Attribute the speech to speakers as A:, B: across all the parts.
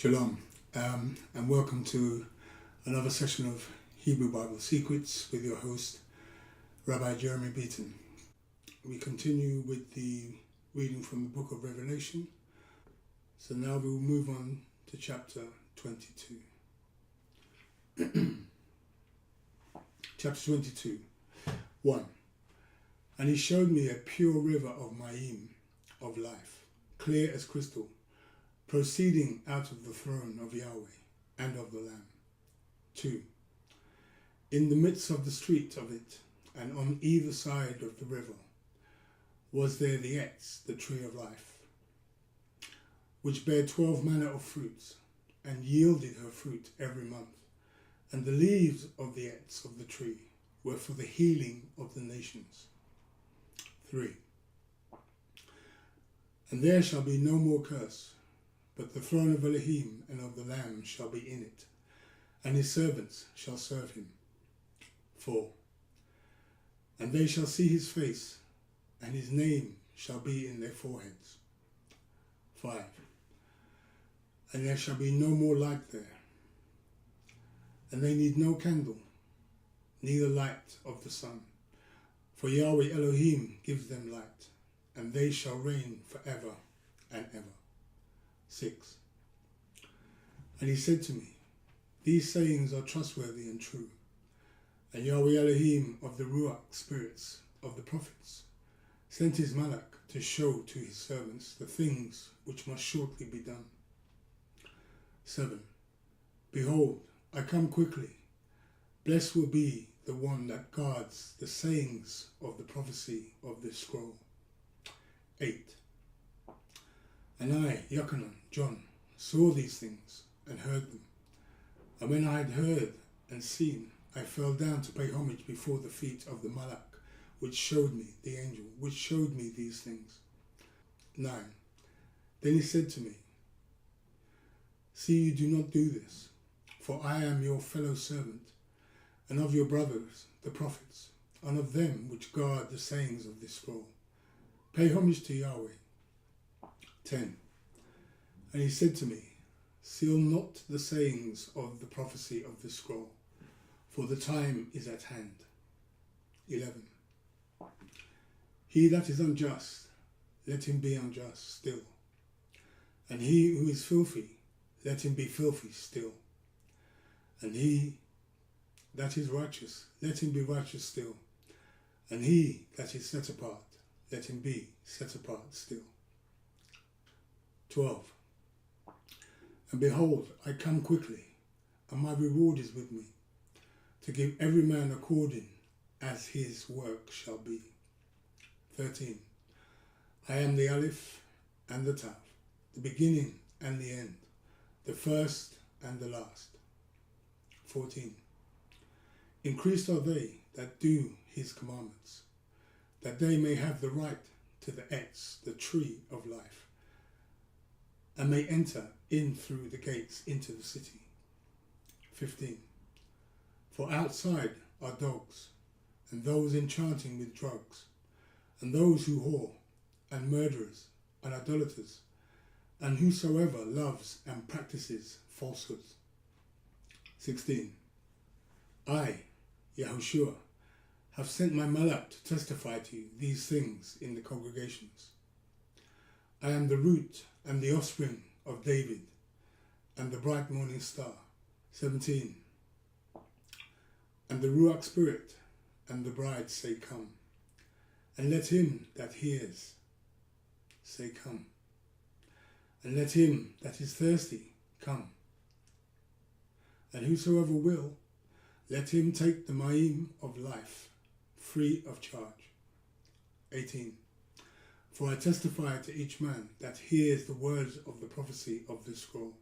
A: Shalom, and welcome to another session of Hebrew Bible Secrets with your host, Rabbi Jeremy Beaton. We continue with the reading from the book of Revelation. So now we will move on to chapter 22. Chapter 22, 1. And he showed me a pure river of Mayim, of life, clear as crystal, proceeding out of the throne of Yahweh and of the Lamb. 2. In the midst of the street of it, and on either side of the river, was there the Etz, the tree of life, which bare 12 manner of fruits, and yielded her fruit every month. And the leaves of the Etz of the tree were for the healing of the nations. 3. And there shall be no more curse, but the throne of Elohim and of the Lamb shall be in it, and his servants shall serve him. 4. And they shall see his face, and his name shall be in their foreheads. 5. And there shall be no more light there, and they need no candle, neither light of the sun, for Yahweh Elohim gives them light, and they shall reign forever and ever. 6. And he said to me, these sayings are trustworthy and true, and Yahweh Elohim of the Ruach spirits of the prophets sent his Malach to show to his servants the things which must shortly be done. 7. Behold, I come quickly. Blessed will be the one that guards the sayings of the prophecy of this scroll. 8. And I, Yochanan, John, saw these things and heard them. And when I had heard and seen, I fell down to pay homage before the feet of the Malach, which showed me, the angel, which showed me these things. 9. Then he said to me, see, you do not do this, for I am your fellow servant, and of your brothers, the prophets, and of them which guard the sayings of this scroll. Pay homage to Yahweh. 10. And he said to me, seal not the sayings of the prophecy of this scroll, for the time is at hand. 11. He that is unjust, let him be unjust still. And he who is filthy, let him be filthy still. And he that is righteous, let him be righteous still. And he that is set apart, let him be set apart still. 12. And behold, I come quickly, and my reward is with me, to give every man according as his work shall be. 13. I am the Aleph and the Tav, the beginning and the end, the first and the last. 14. Increased are they that do his commandments, that they may have the right to the Etz, the tree of life, and may enter in through the gates into the city. 15. For outside are dogs, and those enchanting with drugs, and those who whore, and murderers, and idolaters, and whosoever loves and practices falsehood. 16. I, Yahushua, have sent my Malach to testify to you these things in the congregations. I am the root and the offspring of David, and the bright morning star. 17. And the Ruach Spirit and the bride say, come. And let him that hears say, come. And let him that is thirsty come. And whosoever will, let him take the Mayim of life, free of charge. 18. For I testify to each man that hears the words of the prophecy of this scroll.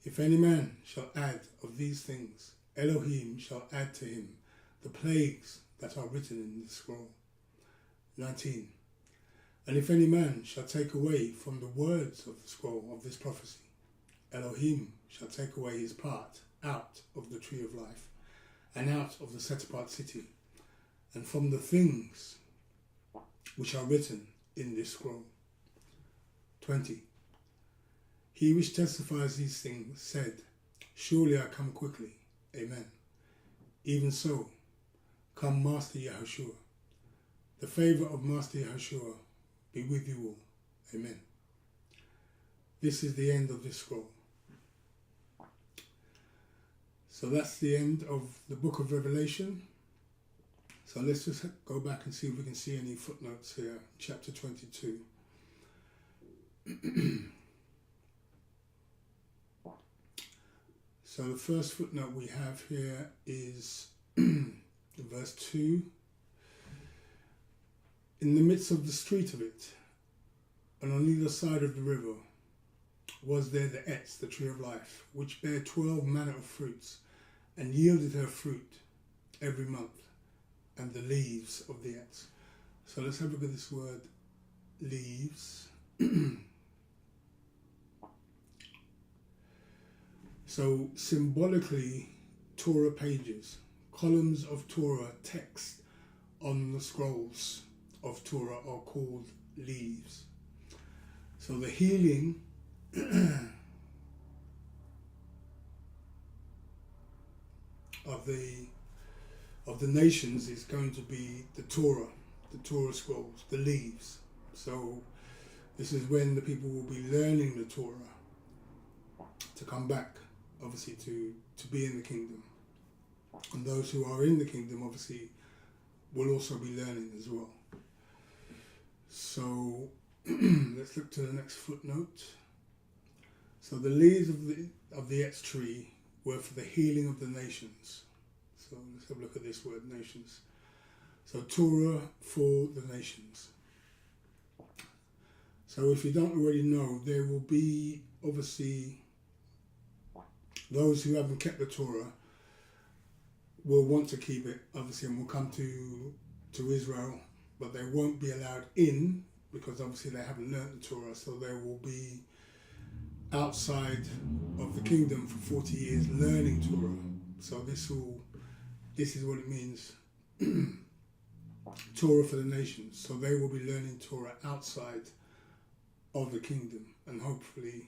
A: If any man shall add of these things, Elohim shall add to him the plagues that are written in this scroll. 19. And if any man shall take away from the words of the scroll of this prophecy, Elohim shall take away his part out of the tree of life, and out of the set apart city, and from the things which are written in this scroll. 20. He which testifies these things said, Surely I come quickly. Amen. Even so, come Master Yahushua. The favour of Master Yahushua be with you all. Amen. This is the end of this scroll. So that's the end of the book of Revelation. So let's just go back and see if we can see any footnotes here. Chapter 22. So the first footnote we have here is verse 2. In the midst of the street of it, and on either side of the river, was there the Etz, the tree of life, which bare 12 manner of fruits, and yielded her fruit every month, and the leaves of the Etz. So let's have a look at this word, leaves. So symbolically, Torah pages, columns of Torah text on the scrolls of Torah are called leaves. So the healing of the nations is going to be the Torah scrolls, the leaves. So this is when the people will be learning the Torah to come back, obviously, to be in the kingdom. And those who are in the kingdom, obviously, will also be learning as well. So let's look to the next footnote. So the leaves of the Etz tree were for the healing of the nations. So let's have a look at this word, nations. So Torah for the nations. So if you don't already know, there will be obviously those who haven't kept the Torah will want to keep it, obviously, and will come to Israel, but they won't be allowed in because obviously they haven't learnt the Torah, so they will be outside of the kingdom for 40 years learning Torah. So this is what it means, Torah for the nations. So they will be learning Torah outside of the kingdom, and hopefully,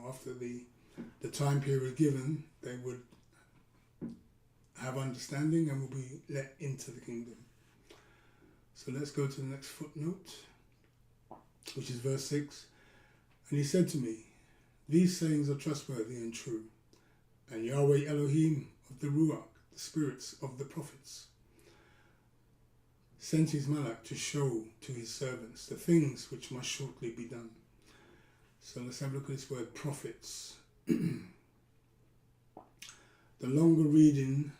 A: after the time period given, they would have understanding and will be let into the kingdom. So let's go to the next footnote, which is verse 6. And he said to me, These sayings are trustworthy and true, and Yahweh Elohim of the Ruach, the spirits of the prophets, sent his Malach to show to his servants the things which must shortly be done. So let's have a look at this word, prophets. The longer reading,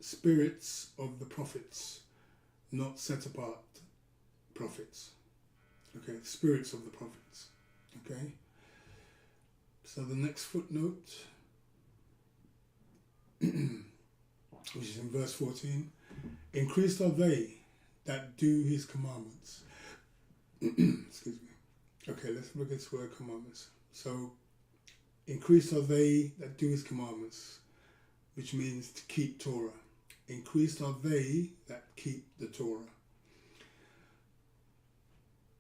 A: spirits of the prophets, not set apart prophets. Okay, spirits of the prophets. Okay. So the next footnote, which is in verse 14, increased are they that do his commandments. Excuse me. Okay, let's look at this word, commandments. So, increased are they that do his commandments, which means to keep Torah. Increased are they that keep the Torah.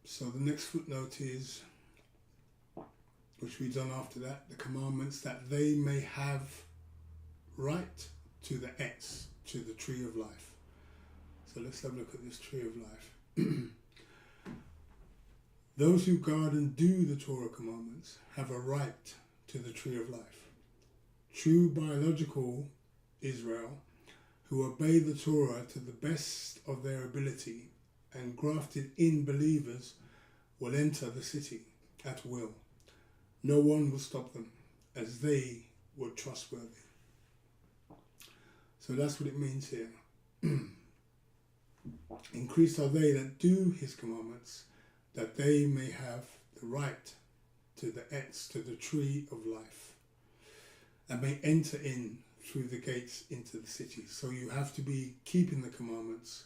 A: So the next footnote is, which we've done after that, the commandments that they may have right to the Etz, to the tree of life. So let's have a look at this tree of life. Those who guard and do the Torah commandments have a right to the tree of life. True biological Israel, who obey the Torah to the best of their ability and grafted in believers, will enter the city at will. No one will stop them, as they were trustworthy. So that's what it means here. Increased are they that do his commandments, that they may have the right to the Etz, to the tree of life, and may enter in through the gates into the city. So you have to be keeping the commandments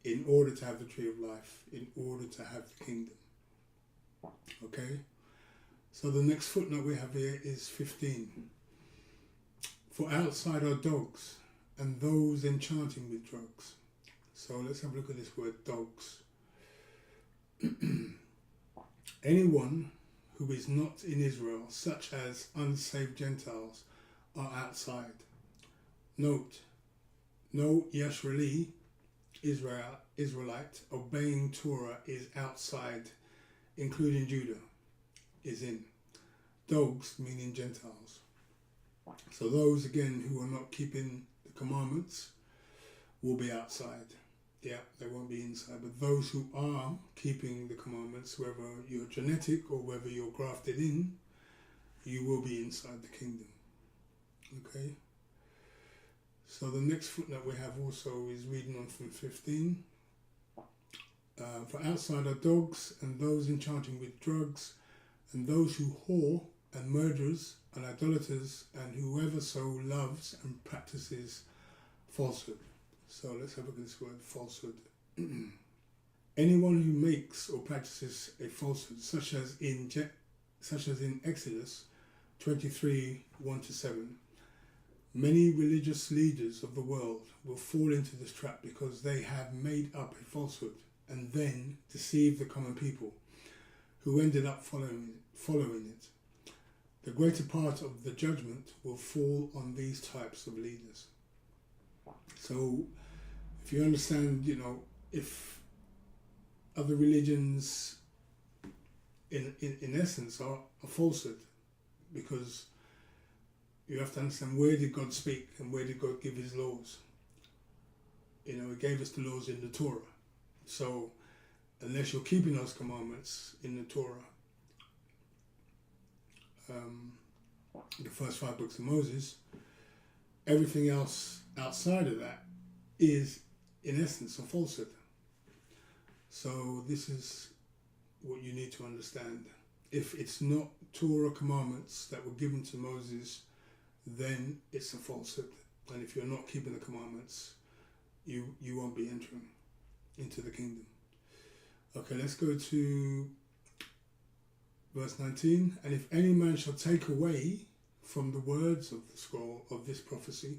A: in order to have the tree of life, in order to have the kingdom. Okay? So the next footnote we have here is 15. For outside are dogs, and those enchanting with drugs. So let's have a look at this word, dogs. Anyone who is not in Israel, such as unsaved Gentiles, are outside. Note, no Yisraeli, Israelite, obeying Torah is outside, including Judah, is in. Dogs, meaning Gentiles. So those, again, who are not keeping the commandments will be outside. Yeah, they won't be inside. But those who are keeping the commandments, whether you're genetic or whether you're grafted in, you will be inside the kingdom. Okay? So the next footnote we have also is reading on from 15. For outside are dogs and those enchanting with drugs and those who whore and murderers and idolaters and whoever so loves and practices falsehood. So let's have a look at this word, falsehood. Anyone who makes or practices a falsehood, such as in Exodus 23, 1-7, many religious leaders of the world will fall into this trap because they have made up a falsehood and then deceived the common people, who ended up following it. The greater part of the judgment will fall on these types of leaders. So, if you understand, if other religions, in essence, are a falsehood, because you have to understand, where did God speak and where did God give his laws? He gave us the laws in the Torah. So, unless you're keeping those commandments in the Torah, the first 5 books of Moses, everything else outside of that is, in essence, a falsehood. So this is what you need to understand. If it's not Torah commandments that were given to Moses, then it's a falsehood. And if you're not keeping the commandments, you won't be entering into the kingdom. Okay, let's go to verse 19. And if any man shall take away from the words of the scroll of this prophecy,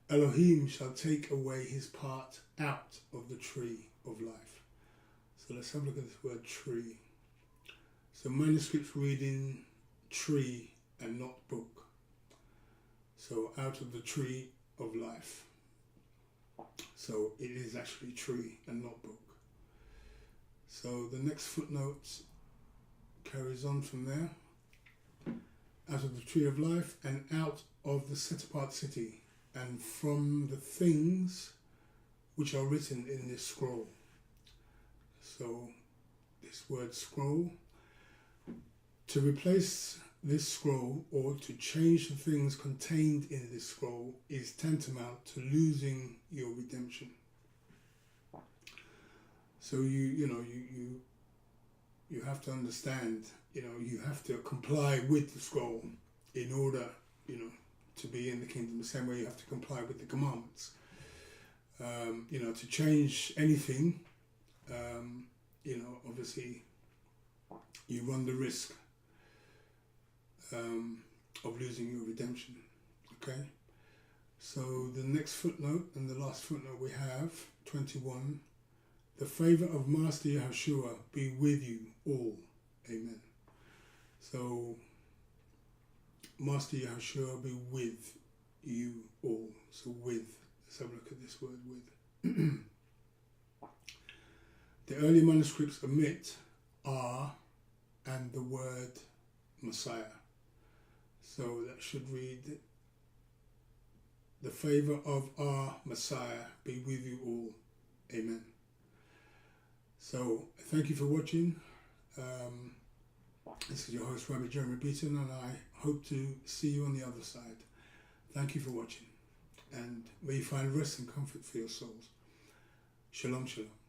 A: Elohim shall take away his part out of the tree of life. So let's have a look at this word tree. So manuscripts reading tree and not book. So out of the tree of life. So it is actually tree and not book. So the next footnote carries on from there. Out of the tree of life and out of the set apart city, and from the things which are written in this scroll. So this word scroll, to replace this scroll or to change the things contained in this scroll is tantamount to losing your redemption. So you have to understand, you have to comply with the scroll in order, to be in the kingdom, the same way you have to comply with the commandments. To change anything, obviously you run the risk of losing your redemption. Okay? So the next footnote and the last footnote we have, 21, the favour of Master Yahushua be with you all. Amen. So, Master Yahushua be with you all. So with, let's have a look at this word with. The early manuscripts omit are and the word Messiah. So that should read, the favour of our Messiah be with you all. Amen. So thank you for watching. This is your host, Rabbi Jeremy Beaton, and I hope to see you on the other side. Thank you for watching, and may you find rest and comfort for your souls. Shalom, shalom.